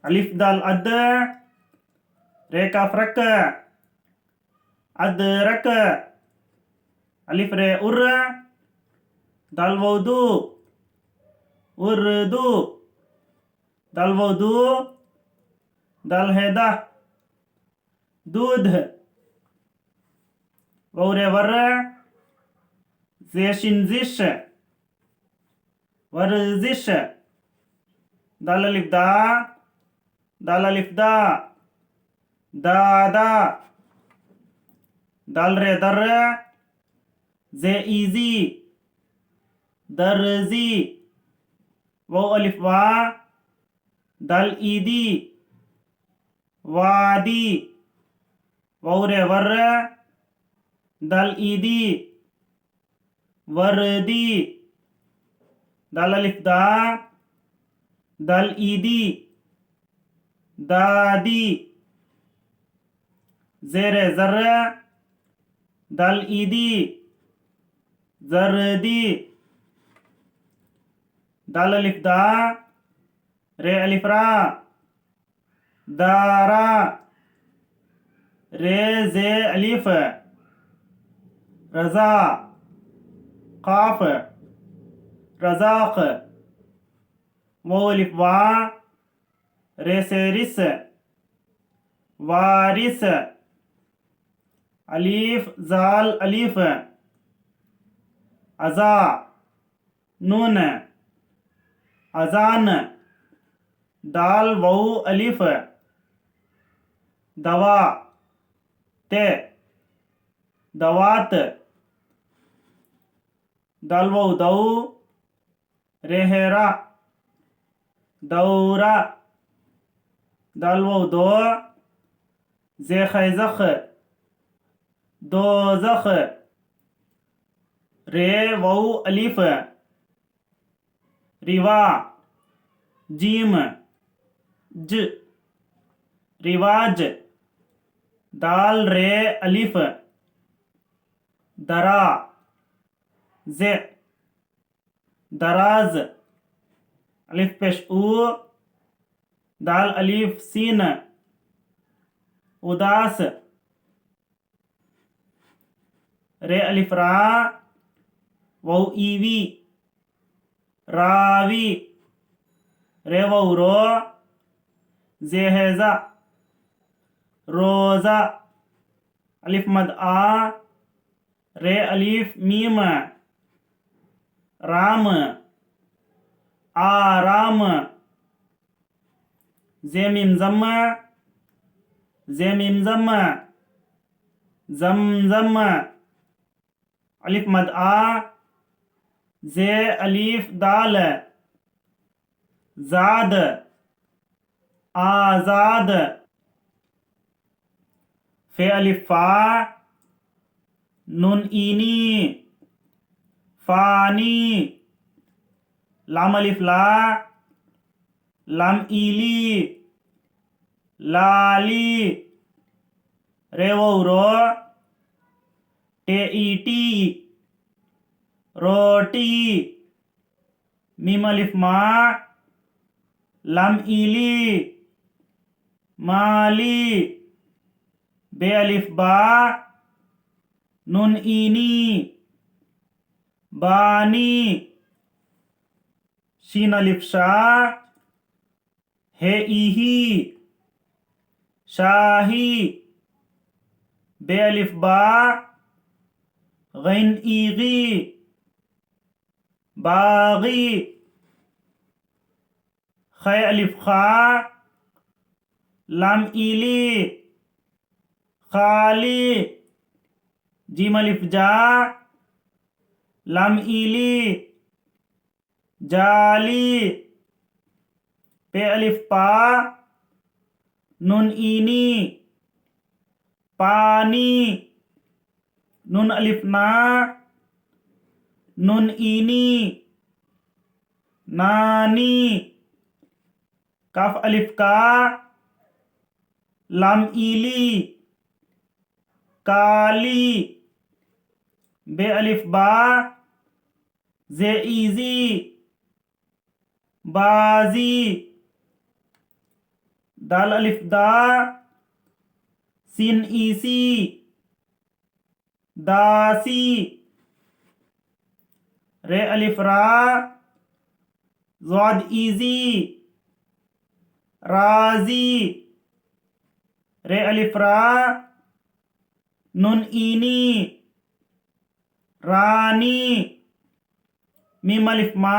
अलिफ दाल अद, रे काफ रक, अदरक, अलिफ रे उर, दाल वौदू, उर्दू, दाल वौदू, दाल हैदा, दूध, वौरे वर, ज़ेशिनजिश, वर्जिश, दाल अलिफ दा, दाल अलिफ दा, दादा, दाल रे दर, जे इजी, दर्जी, वो अलिफ वा, दाल ईदी, वादी, वौरे वर, दाल ईदी, वर्दी, दाल अलिफ दा, दाल ईदी, दादी, ज़ेरे ज़र, दाल ईदी, जर्दी, दाल अलिफ दा, रे अलिफ रा, दारा, रे जे अलिफ, रजा, काफ, रजाक, वो अलिफ वा, रे से रिस, वारिस, अलिफ जाल अलिफ, अजा, नून, अजान, दाल वौ अलिफ, दवा, ते, दवात, दाल वौ दौ, रेहरा, दौरा, दाल वौ दो, जे खैजख, दोजख, रे वौ अलिफ, रिवा, जीम, ज, रिवाज, दाल रे अलिफ, दरा, जे, दराज, अलिफ पेश उ, दाल अलिफ सीन, उदास, रे अलिफ रा, वौ ईवी, रावी, रे वौ रो, जेहेजा, रोजा, अलिफ मद आ, रे अलिफ मीम, राम, आराम, जे मीम जम, जे मीम जम, जमजम, अलिफ मद आ, जे अलिफ दाल, जाद, आजाद, फे अलिफ फा, नून ईनी, फानी, लाम अलिफ ला, लाम ईली, लाली, रे वो रो, टे ईटी, रोटी, मीम अलिफ मा, लाम ईली, माली, बे अलिफ बा, नून ईनी, बानी, शीन अलिफ शा, हे इही, शाही, बे अलिफ बा, गैन ईगी, बागी, खै अलिफ खा, लाम ईली, खाली, जीम अलिफ जा, लाम ईली, जाली, पे अलिफ पा, नून ईनी, पानी, नून अलिफ ना, नून ईनी, नानी, काफ अलिफ का, लाम ईली, काली, बे अलिफ बा, जे इजी, बाजी, दाल अलिफ दा सीन ईसी दासी रे अलिफ रा ज़ाद ईजी राजी रे अलिफ रा नुन ईनी रानी मीम अलिफ मा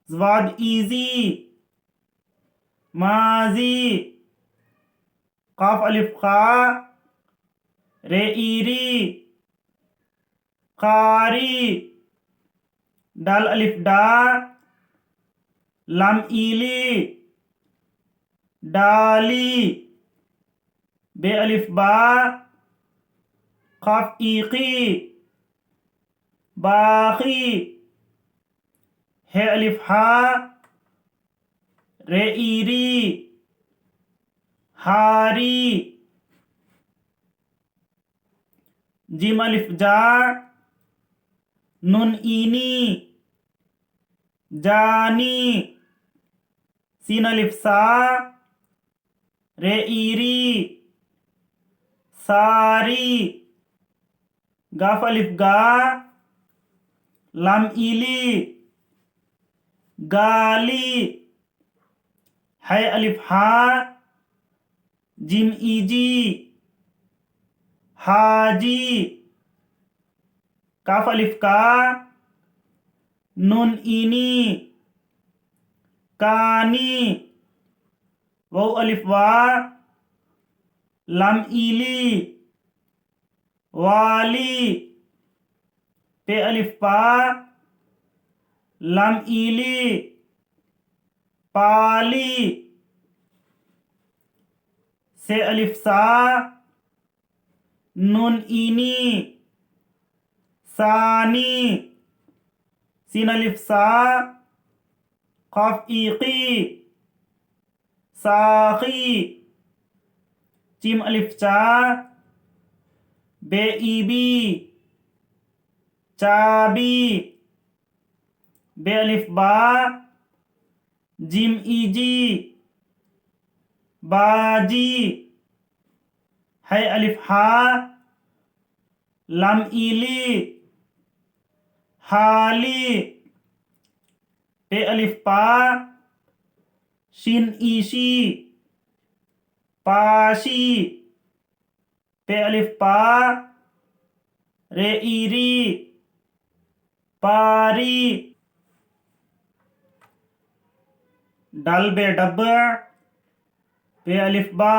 ज़ाद ईजी माजी काफ अलिफ खा रे ईरी कारी दाल अलिफ डा लाम ईली डाली बे अलिफ बा काफ ईकी बाकी है अलिफ हा रे ईरी हारी जिम अलिफ जा नुन ईनी जानी सीन अलिफ सा रे ईरी सारी गाफ अलिफ गा लाम ईली गाली है अलिफ हा जिम ईजी हाजी काफ अलिफ का नून ईनी कानी वाव अलिफ वा लाम ईली वाली पे अलिफ पा लाम ईली पाली से अलिफ सा नून ईनी सानी सीन अलिफ सा काफ ईकी साकी चिम अलिफ चा बे ईबी चाबी बे अलिफ बा जिम ईजी बाजी है अलिफ हा लाम ईली हाली पे अलिफ पा शिन ईशी पाशी पे अलिफ पा रे ईरी पारी डल बे डब पे अलिफ बा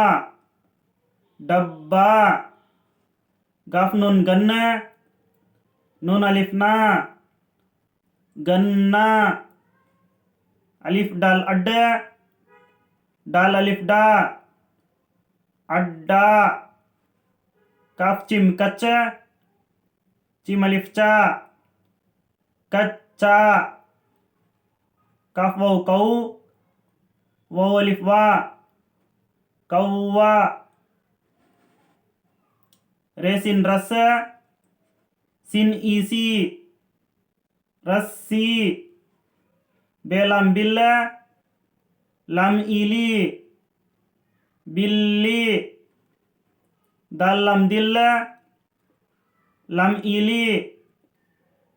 डब्बा गाफ नून गन्ना नून अलिफ ना गन्ना अलिफ डाल अड्डा डाल अलिफ डा अड्डा काफ चिम कच्चा चिम अलिफ चा कच्चा काफ वाव कौ वाव अलिफ वा कौवा रेसिन रस सिन ईसी रस्सी बेलाम बिल्ला लाम ईली बिल्ली दाल लाम दिल्ला लाम ईली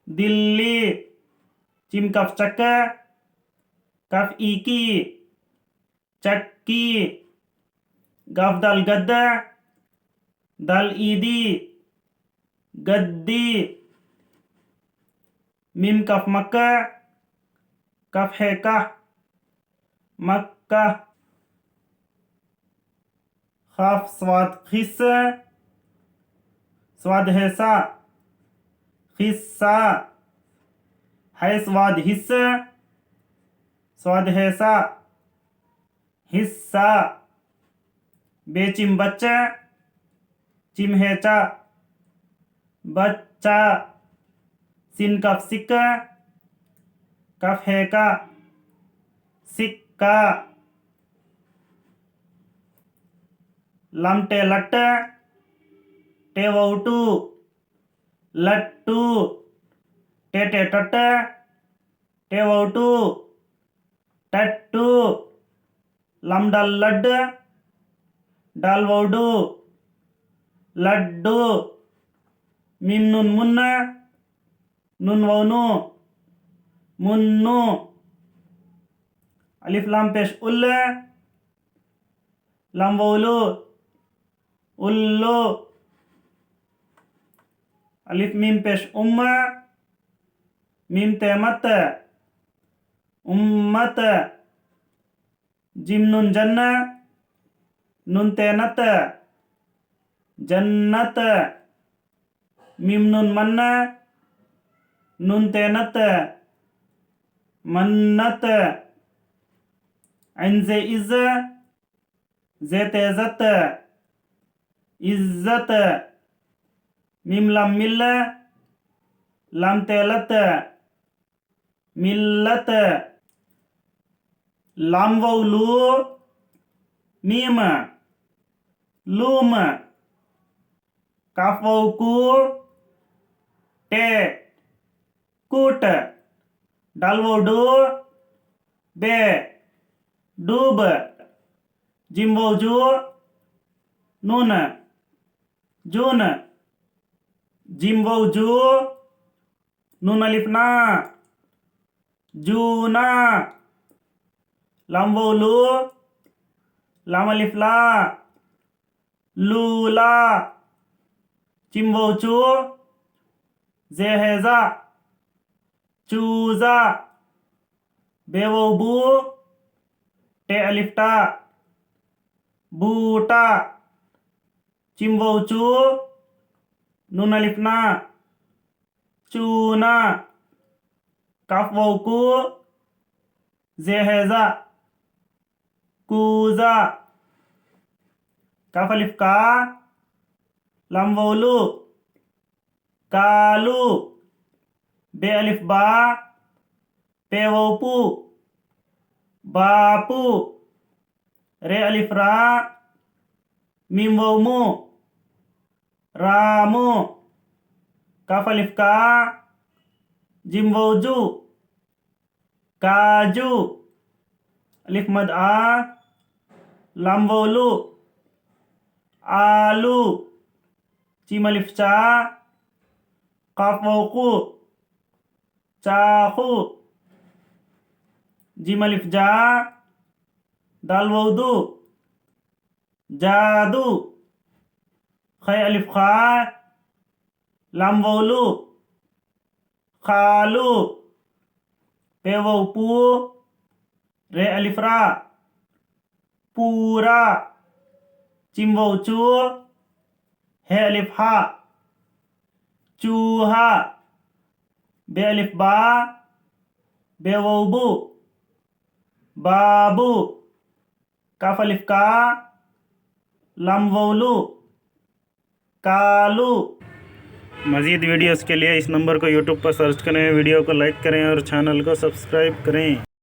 दिल्ली चिम कफ चक्का कफ ईकी चक्की गाफ दाल गद्दा दाल ईदी गद्दी मीम कफ मक्का कफ है का मक्का खाफ स्वाद खिस स्वाद है सा खिस्सा है स्वाद हिस्सा स्वाद है सा हिस्सा बेचिम बच्चा चिम है चा बच्चा सिन कफ सिक्का कफ है का सिक्का लमटे लट्ट टेवउटू लट्टू टेटे टट्ट टेवउटू टट्टू लाम डाल लड, डाल वाव डू, लड्डू। मीम नून मुन्ना, नून वाव नु, मुन्नु। अलिफ लाम पेश उल्ल, लाम वाव लू, उल्लू। अलिफ मीम पेश उम्मा, मीम ते मत, उम्मत। जिम नून जन्ना, नून ते नत, जन्नत। मीम नून मन्ना, नून ते नत, मन्नत। ऐन जे इज़, जे ते जत, इज्जत। मीम लाम मिल्ल, लाम ते लत, मिल्लत। लाम वाव लू, मीम, लूम। काफ वाव कू, टे, कूट। डाल वाव डू, बे, डूब। जिम वाव जू, नून, जून। जिम वाव जू, नून अलिफ ना, जूना। लाम वाव लू, लाम अलिफ ला, लूला। जिम वाव चू, जे है जा, चूजा। बे वाव बू, टे अलिफ टा, बूटा। चिम वाव चू, नून अलिफ ना, चूना। काफ वाव कू, जे है जा, कूजा। काफ अलिफ का, लाम वाव लू, कालू। बे अलिफ बा, पे वाव पू, बापू। रे अलिफ रा, मीम वाव मू, रामू। काफ अलिफ का, जिम वाव जू, काजू। अलिफ मद आ, लाम वाव लू, आलू। चीम अलिफ चा, काफ वाव कू, चाकू। जिम अलिफ जा, दाल वाव दू, जादू। खै अलिफ खा, लाम वाव लू, खालू। पे वाव पू, रे अलिफ रा, पूरा। चिम वाव चू, हे अलिफ हा, चूहा। बे अलिफ बा, बे वाव बू, बाबू। काफ अलिफ का, लाम वाव लू, कालू। मज़ीद वीडियोस के लिए इस नंबर को यूट्यूब पर सर्च करें, वीडियो को लाइक करें और चैनल को सब्सक्राइब करें।